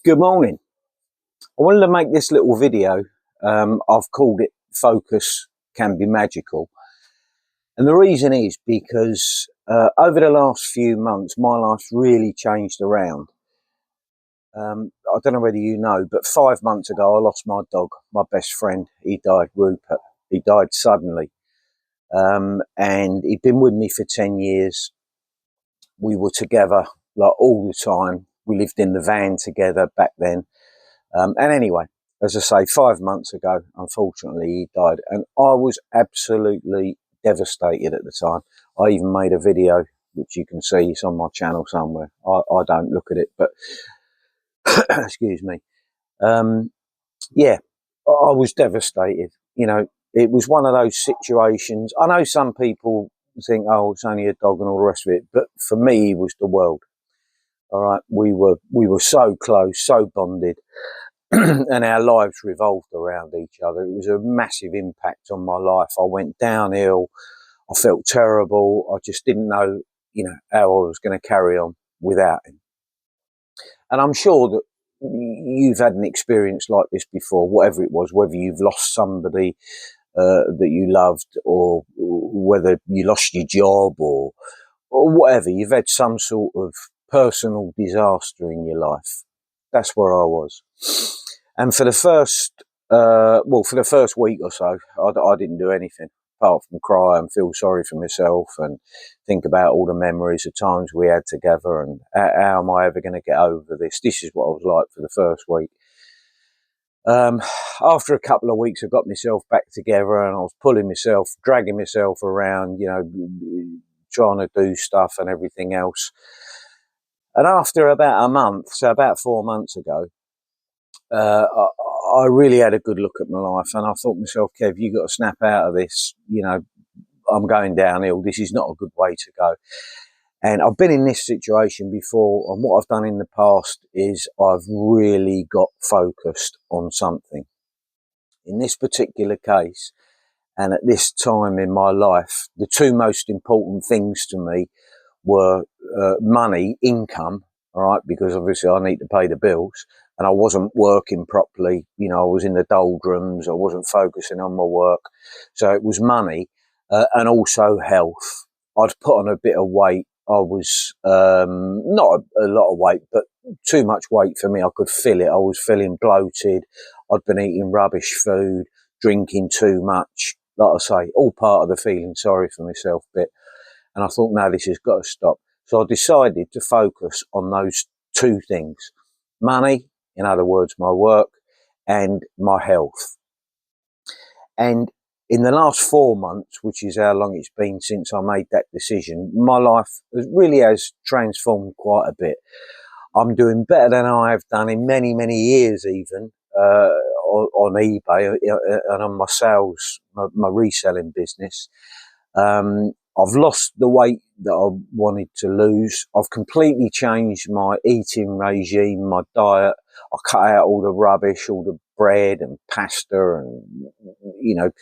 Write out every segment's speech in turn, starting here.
Good morning. I wanted to make this little video. I've called it Focus Can Be Magical. And the reason is because over the last few months, my life's really changed around. I don't know whether you know, but 5 months ago, I lost my dog, my best friend. He died, Rupert. He died suddenly. And he'd been with me for 10 years. We were together like all the time. We lived in the van together back then. And anyway, as I say, 5 months ago, unfortunately, he died. And I was absolutely devastated at the time. I even made a video, which you can see, it's on my channel somewhere. I don't look at it, but excuse me. Yeah, I was devastated. You know, it was one of those situations. I know some people think, oh, it's only a dog and all the rest of it. But for me, he was the world. All right. We were so close, so bonded. And our lives revolved around each other. It was a massive impact on my life. I went downhill. I felt terrible. I just didn't know, how I was going to carry on without him. And I'm sure that you've had an experience like this before, whatever it was, whether you've lost somebody that you loved, or whether you lost your job, or whatever. You've had some sort of personal disaster in your life. That's where I was. And for the first, for the first week or so, I didn't do anything apart from cry and feel sorry for myself and think about all the memories of times we had together and how am I ever going to get over this? This is what I was like for the first week. After a couple of weeks, I got myself back together and I was pulling myself, dragging myself around, trying to do stuff and everything else. And after about a month, so about 4 months ago, I really had a good look at my life and I thought to myself, Kev, you got to snap out of this. I'm going downhill. This is not a good way to go. And I've been in this situation before, and what I've done in the past is I've really got focused on something. In this particular case, and at this time in my life, the two most important things to me were money, income, all right, because obviously I need to pay the bills, and I wasn't working properly. I was in the doldrums. I wasn't focusing on my work. So it was money and also health. I'd put on a bit of weight. I was not a lot of weight, but too much weight for me. I could feel it. I was feeling bloated. I'd been eating rubbish food, drinking too much. Like I say, all part of the feeling sorry for myself bit. And I thought, no, this has got to stop. So I decided to focus on those two things: money, in other words, my work, and my health. And in the last 4 months, which is how long it's been since I made that decision, my life really has transformed quite a bit. I'm doing better than I have done in many, many years, even on eBay and on my sales, my reselling business. I've lost the weight that I wanted to lose. I've completely changed my eating regime, my diet. I cut out all the rubbish, all the bread and pasta and,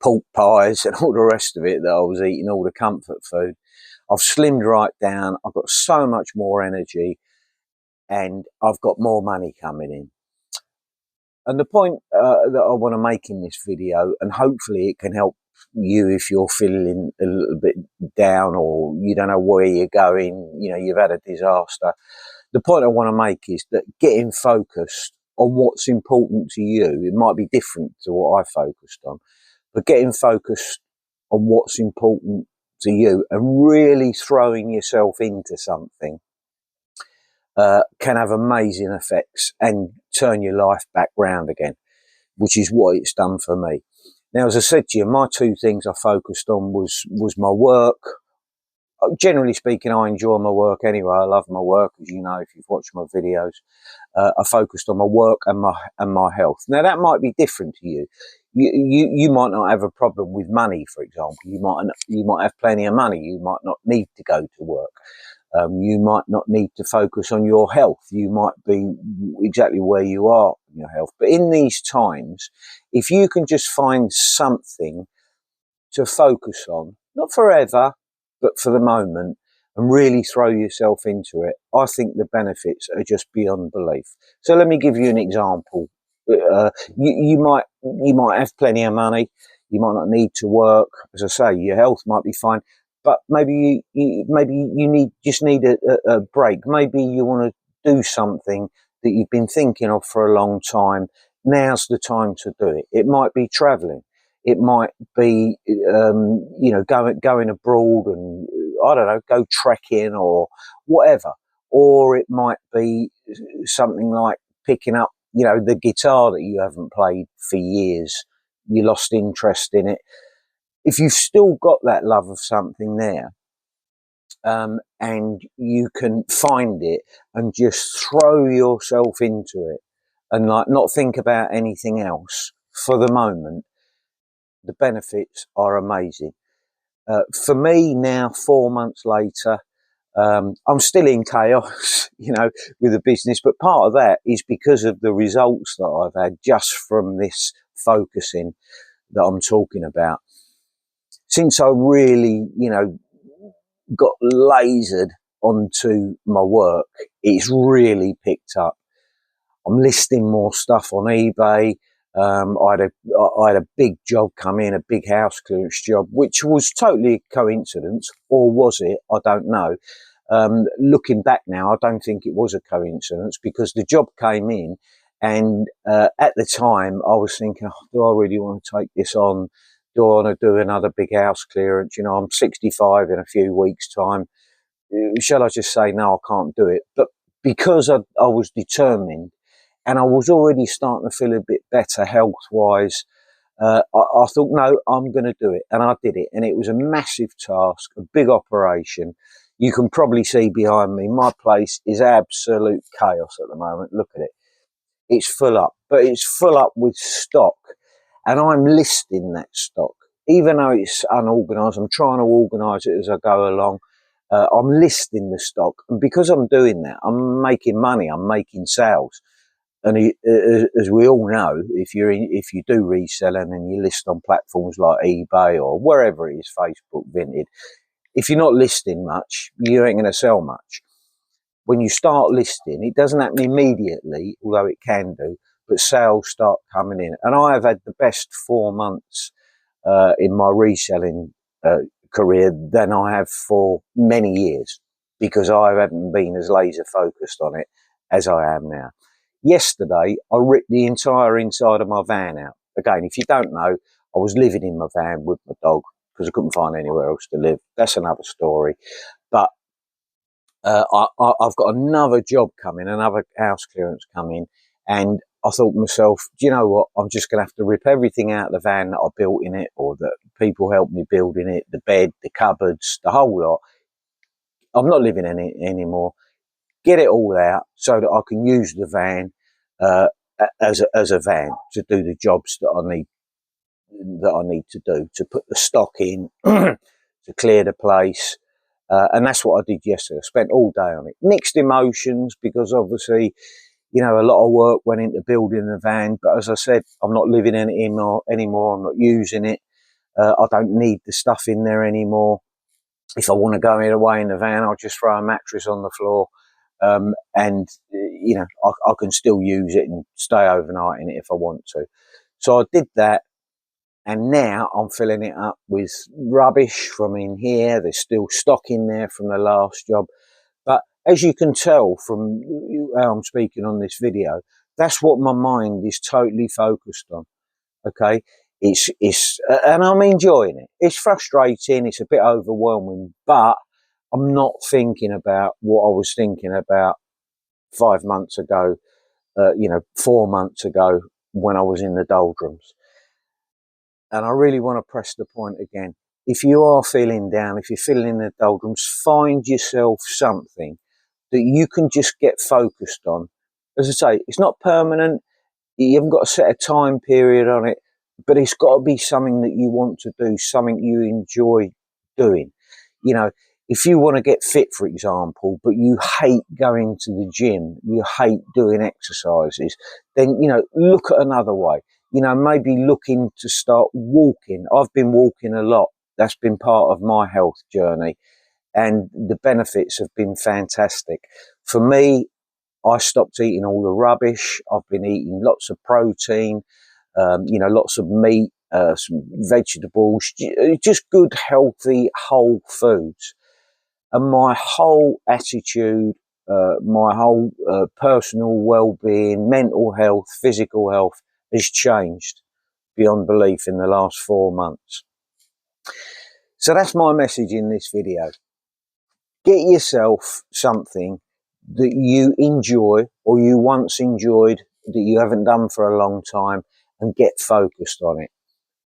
pork pies and all the rest of it that I was eating, all the comfort food. I've slimmed right down. I've got so much more energy and I've got more money coming in. And the point that I want to make in this video, and hopefully it can help you if you're feeling a little bit down or you don't know where you're going, you've had a disaster. The point I want to make is that getting focused on what's important to you, it might be different to what I focused on, but getting focused on what's important to you and really throwing yourself into something can have amazing effects and turn your life back round again, which is what it's done for me. Now, as I said to you, my two things I focused on was my work. Generally speaking, I enjoy my work anyway. I love my work, as you know, if you've watched my videos. I focused on my work and my health. Now, that might be different to you. You might not have a problem with money, for example. You might have plenty of money. You might not need to go to work. You might not need to focus on your health. You might be exactly where you are in your health. But in these times, if you can just find something to focus on, not forever, but for the moment, and really throw yourself into it, I think the benefits are just beyond belief. So let me give you an example. You might have plenty of money, you might not need to work. As I say, your health might be fine, but maybe you just need a break. Maybe you want to do something that you've been thinking of for a long time. Now's the time to do it. It might be travelling. It might be, going abroad and, I don't know, go trekking or whatever. Or it might be something like picking up, the guitar that you haven't played for years. You lost interest in it. If you've still got that love of something there, and you can find it and just throw yourself into it and not think about anything else for the moment, the benefits are amazing. For me now, 4 months later, I'm still in chaos, with the business, but part of that is because of the results that I've had just from this focusing that I'm talking about. Since I really, got lasered onto my work, it's really picked up. I'm listing more stuff on eBay. I had a big job come in, a big house clearance job, which was totally a coincidence, or was it? I don't know. Looking back now, I don't think it was a coincidence, because the job came in, and at the time I was thinking, do I really want to take this on? Do I want to do another big house clearance? I'm 65 in a few weeks' time. Shall I just say, no, I can't do it? But because I was determined, and I was already starting to feel a bit better health-wise, I thought, no, I'm going to do it. And I did it. And it was a massive task, a big operation. You can probably see behind me, my place is absolute chaos at the moment. Look at it. It's full up, but it's full up with stock. And I'm listing that stock. Even though it's unorganised, I'm trying to organise it as I go along. I'm listing the stock. And because I'm doing that, I'm making money, I'm making sales. And as we all know, if you do reselling and you list on platforms like eBay or wherever it is, Facebook, Vinted, if you're not listing much, you ain't going to sell much. When you start listing, it doesn't happen immediately, although it can do, but sales start coming in. And I have had the best 4 months in my reselling career than I have for many years, because I haven't been as laser focused on it as I am now. Yesterday, I ripped the entire inside of my van out. Again, if you don't know, I was living in my van with my dog because I couldn't find anywhere else to live. That's another story. But I've got another job coming, another house clearance coming, and I thought to myself, do you know what? I'm just going to have to rip everything out of the van that I built in it, or that people helped me build in it, the bed, the cupboards, the whole lot. I'm not living in it anymore. Get it all out so that I can use the van as a van to do the jobs that I need to do, to put the stock in, to clear the place. And that's what I did yesterday. I spent all day on it. Mixed emotions, because obviously, a lot of work went into building the van. But as I said, I'm not living in it anymore. I'm not using it. I don't need the stuff in there anymore. If I want to go away in the van, I'll just throw a mattress on the floor. And I can still use it and stay overnight in it if I want to. So I did that. And now I'm filling it up with rubbish from in here. There's still stock in there from the last job. But as you can tell from how I'm speaking on this video, that's what my mind is totally focused on. Okay. And I'm enjoying it. It's frustrating. It's a bit overwhelming, but I'm not thinking about what I was thinking about 5 months ago, 4 months ago when I was in the doldrums. And I really want to press the point again. If you are feeling down, if you're feeling in the doldrums, find yourself something that you can just get focused on. As I say, it's not permanent. You haven't got to set a time period on it, but it's got to be something that you want to do, something you enjoy doing. If you want to get fit, for example, but you hate going to the gym, you hate doing exercises, then, look at another way. Maybe looking to start walking. I've been walking a lot. That's been part of my health journey. and the benefits have been fantastic. For me, I stopped eating all the rubbish. I've been eating lots of protein, you know, lots of meat, some vegetables, just good, healthy, whole foods. And my whole attitude, my whole personal well-being, mental health, physical health has changed beyond belief in the last 4 months. So that's my message in this video. Get yourself something that you enjoy or you once enjoyed that you haven't done for a long time, and get focused on it.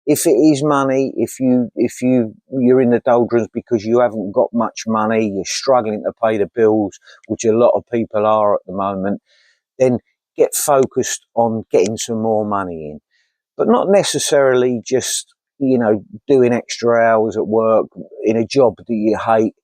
If it is money, if you're in the doldrums because you haven't got much money, you're struggling to pay the bills, which a lot of people are at the moment, then get focused on getting some more money in. But not necessarily just, you know, doing extra hours at work in a job that you hate.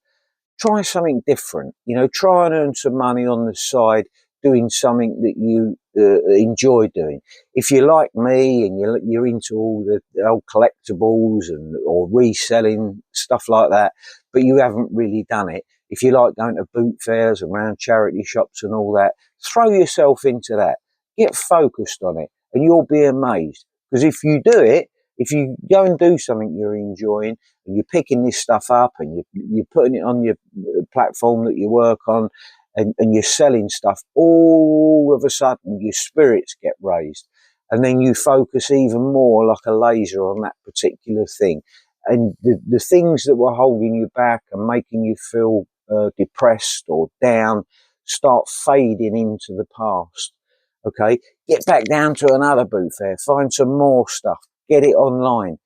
Try something different, you know, try and earn some money on the side doing something that you enjoy doing. If you're like me and you're into all the old collectibles and or reselling stuff like that, but you haven't really done it, if you like going to boot fairs and around charity shops and all that, throw yourself into that. Get focused on it and you'll be amazed. Because if you do it, if you go and do something you're enjoying and you're picking this stuff up and you're putting it on your platform that you work on and you're selling stuff, all of a sudden your spirits get raised and then you focus even more like a laser on that particular thing. And the things that were holding you back and making you feel depressed or down start fading into the past. Okay, get back down to another boot fair, find some more stuff, get it online.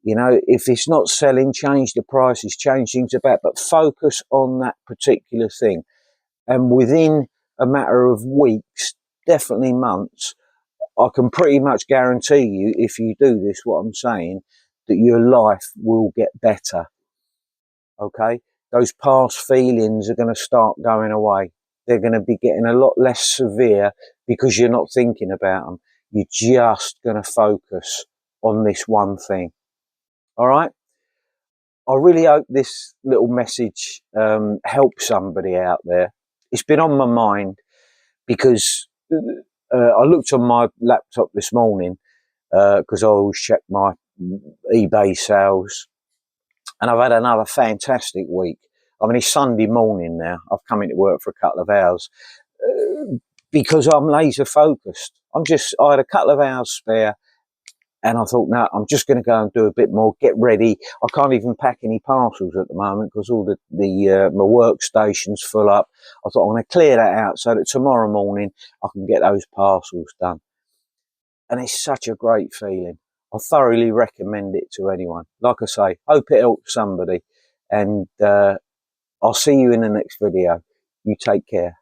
You know, if it's not selling, change the prices, change things about, but focus on that particular thing. And within a matter of weeks, definitely months, I can pretty much guarantee you, if you do this, what I'm saying, that your life will get better. Okay? Those past feelings are going to start going away. They're going to be getting a lot less severe because you're not thinking about them. You're just going to focus on this one thing. All right? I really hope this little message helps somebody out there. It's been on my mind because I looked on my laptop this morning because I always check my eBay sales, and I've had another fantastic week. I mean, it's Sunday morning now. I've come into work for a couple of hours because I'm laser focused. I had a couple of hours spare. And I thought, no, I'm just going to go and do a bit more, get ready. I can't even pack any parcels at the moment because all my workstation's full up. I thought, I'm going to clear that out so that tomorrow morning I can get those parcels done. And it's such a great feeling. I thoroughly recommend it to anyone. Like I say, hope it helps somebody. And I'll see you in the next video. You take care.